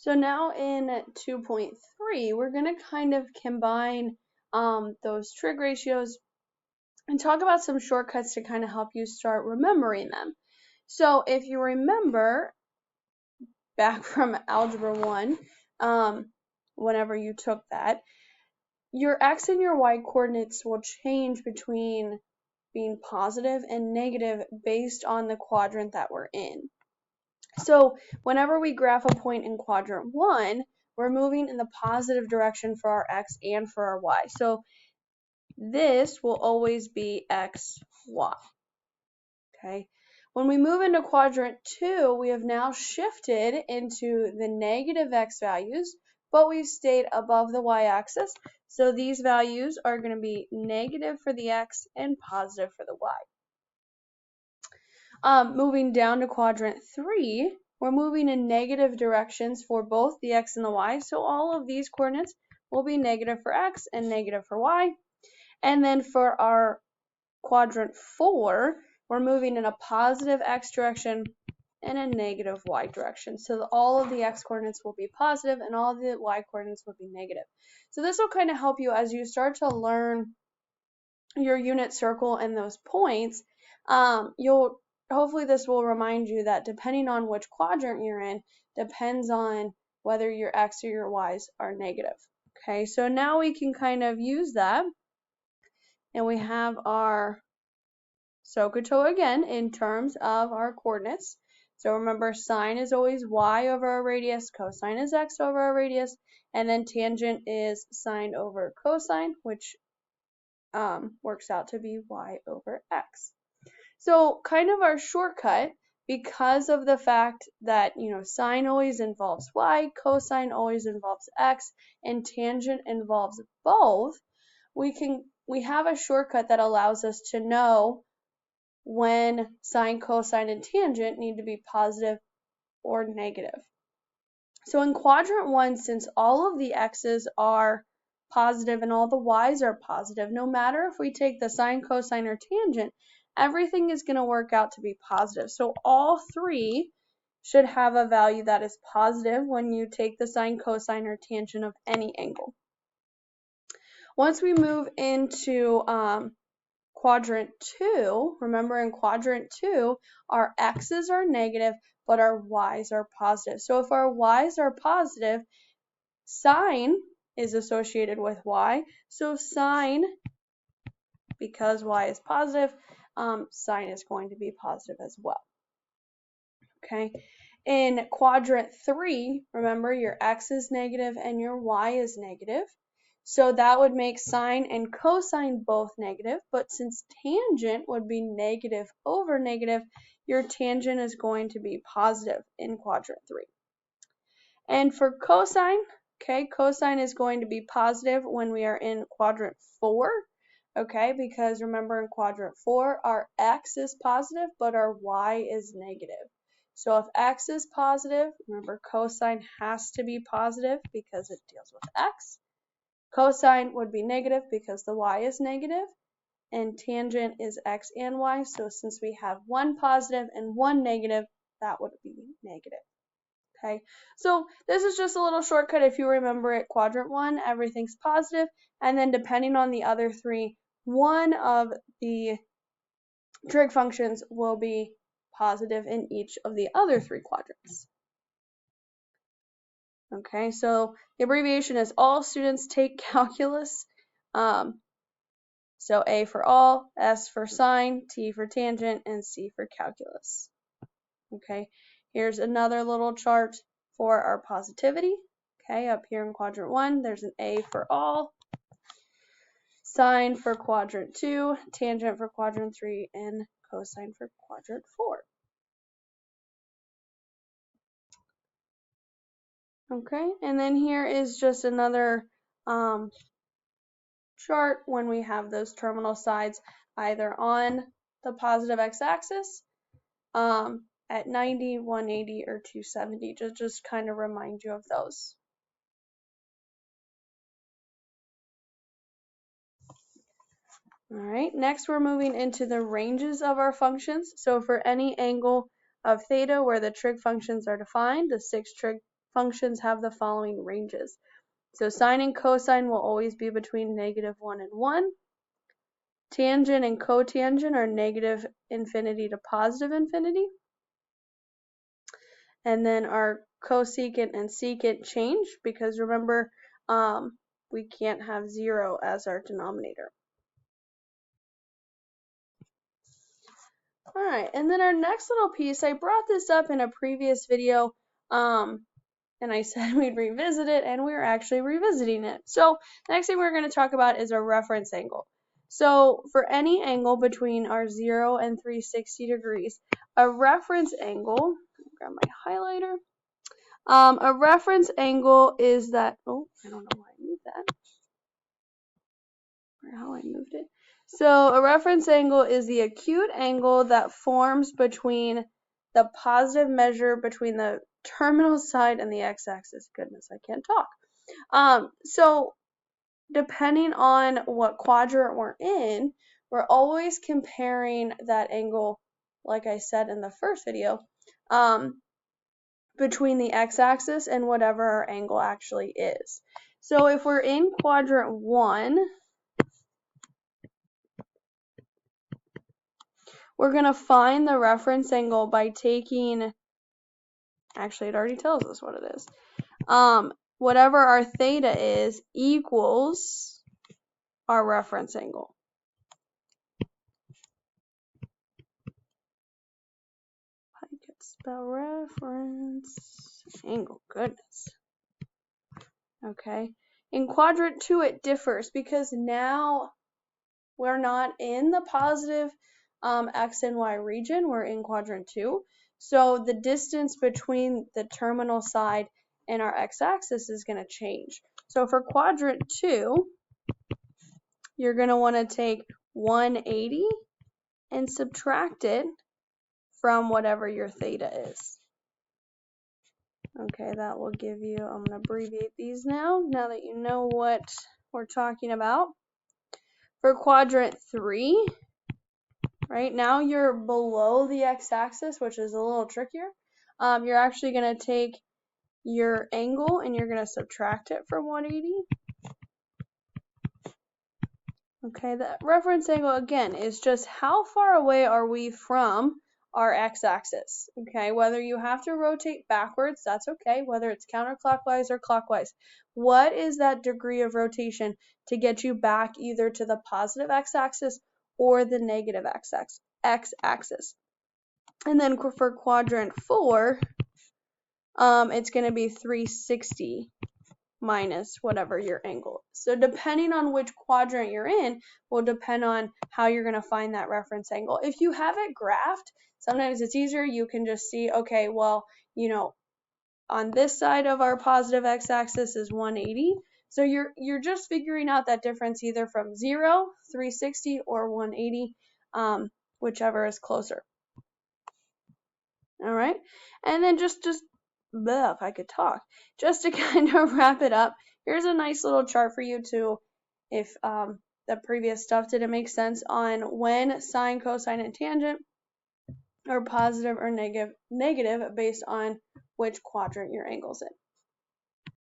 So now in 2.3, we're going to kind of combine those trig ratios and talk about some shortcuts to kind of help you start remembering them. So if you remember back from Algebra 1, whenever you took that, your x and your y coordinates will change between being positive and negative based on the quadrant that we're in. So whenever we graph a point in quadrant 1, we're moving in the positive direction for our x and for our y. So this will always be x, y. Okay. When we move into quadrant 2, we have now shifted into the negative x values, but we've stayed above the y-axis. So these values are going to be negative for the x and positive for the y. Moving down to quadrant 3, we're moving in negative directions for both the x and the y. So all of these coordinates will be negative for x and negative for y. And then for our quadrant 4, we're moving in a positive x direction and a negative y direction. So all of the x coordinates will be positive and all of the y coordinates will be negative. So this will kind of help you as you start to learn your unit circle and those points. Hopefully this will remind you that depending on which quadrant you're in depends on whether your x or your y's are negative. Okay, so now we can kind of use that, and we have our SOHCAHTOA again in terms of our coordinates. So remember, sine is always y over our radius, cosine is x over our radius, and then tangent is sine over cosine, which works out to be y over x. So kind of our shortcut, because of the fact that, sine always involves y, cosine always involves x, and tangent involves both, we have a shortcut that allows us to know when sine, cosine, and tangent need to be positive or negative. So in quadrant 1, since all of the x's are positive and all the y's are positive, no matter if we take the sine, cosine, or tangent, everything is going to work out to be positive. So all three should have a value that is positive when you take the sine, cosine, or tangent of any angle. Once we move into quadrant 2, remember in quadrant 2, our x's are negative, but our y's are positive. So if our y's are positive, sine is associated with y. So sine, because y is positive, sine is going to be positive as well. Okay. In quadrant 3, remember your x is negative and your y is negative. So that would make sine and cosine both negative, but since tangent would be negative over negative, your tangent is going to be positive in quadrant 3. And for cosine, okay, cosine is going to be positive when we are in quadrant 4, okay, because remember in quadrant 4, our x is positive, but our y is negative. So if x is positive, remember cosine has to be positive because it deals with x. Cosine would be negative because the y is negative, and tangent is x and y. So since we have one positive and one negative, that would be negative. Okay, so this is just a little shortcut. If you remember it, quadrant 1, everything's positive, and then depending on the other three, one of the trig functions will be positive in each of the other three quadrants. Okay, so the abbreviation is all students take calculus. So A for all, S for sine, T for tangent, and C for calculus. Okay, here's another little chart for our positivity. Okay, up here in quadrant 1, there's an A for all, sine for quadrant 2, tangent for quadrant 3, and cosine for quadrant 4. Okay, and then here is just another chart when we have those terminal sides either on the positive x-axis at 90, 180, or 270, to just kind of remind you of those. All right, next we're moving into the ranges of our functions. So for any angle of theta where the trig functions are defined, the 6 trig functions have the following ranges. So sine and cosine will always be between -1 and 1. Tangent and cotangent are -infinity to +infinity. And then our cosecant and secant change because remember, we can't have 0 as our denominator. All right, and then our next little piece, I brought this up in a previous video, and I said we'd revisit it, and we're actually revisiting it. So the next thing we're going to talk about is a reference angle. So for any angle between our 0 and 360 degrees, a reference angle, grab my highlighter, a reference angle is that, oh, I don't know why I moved that, or how I moved it. So a reference angle is the acute angle that forms between the positive measure between the terminal side and the x-axis. Goodness, I can't talk. So depending on what quadrant we're in, we're always comparing that angle, like I said in the first video, between the x-axis and whatever our angle actually is. So if we're in quadrant 1, we're going to find the reference angle by taking, actually it already tells us what it is, whatever our theta is equals our reference angle. I could spell reference angle, goodness. Okay, in quadrant 2 it differs because now we're not in the positive x and y region, we're in quadrant 2. So the distance between the terminal side and our x-axis is going to change. So for quadrant 2, you're going to want to take 180 and subtract it from whatever your theta is. Okay, that will give you, I'm going to abbreviate these now that you know what we're talking about. For quadrant 3, right now you're below the x-axis, which is a little trickier. You're actually going to take your angle and you're going to subtract it from 180. Okay, the reference angle again is just how far away are we from our x-axis. Okay, whether you have to rotate backwards, that's okay, whether it's counterclockwise or clockwise. What is that degree of rotation to get you back either to the positive x-axis or the negative x-axis? And then for quadrant 4, it's going to be 360 minus whatever your angle is. So depending on which quadrant you're in will depend on how you're going to find that reference angle. If you have it graphed, sometimes it's easier. You can just see, okay, well, you know, on this side of our positive x-axis is 180. So you're just figuring out that difference either from 0, 360, or 180, whichever is closer. All right, and then just if I could talk, just to kind of wrap it up, here's a nice little chart for you to, if the previous stuff didn't make sense, on when sine, cosine, and tangent are positive or negative based on which quadrant your angle's in.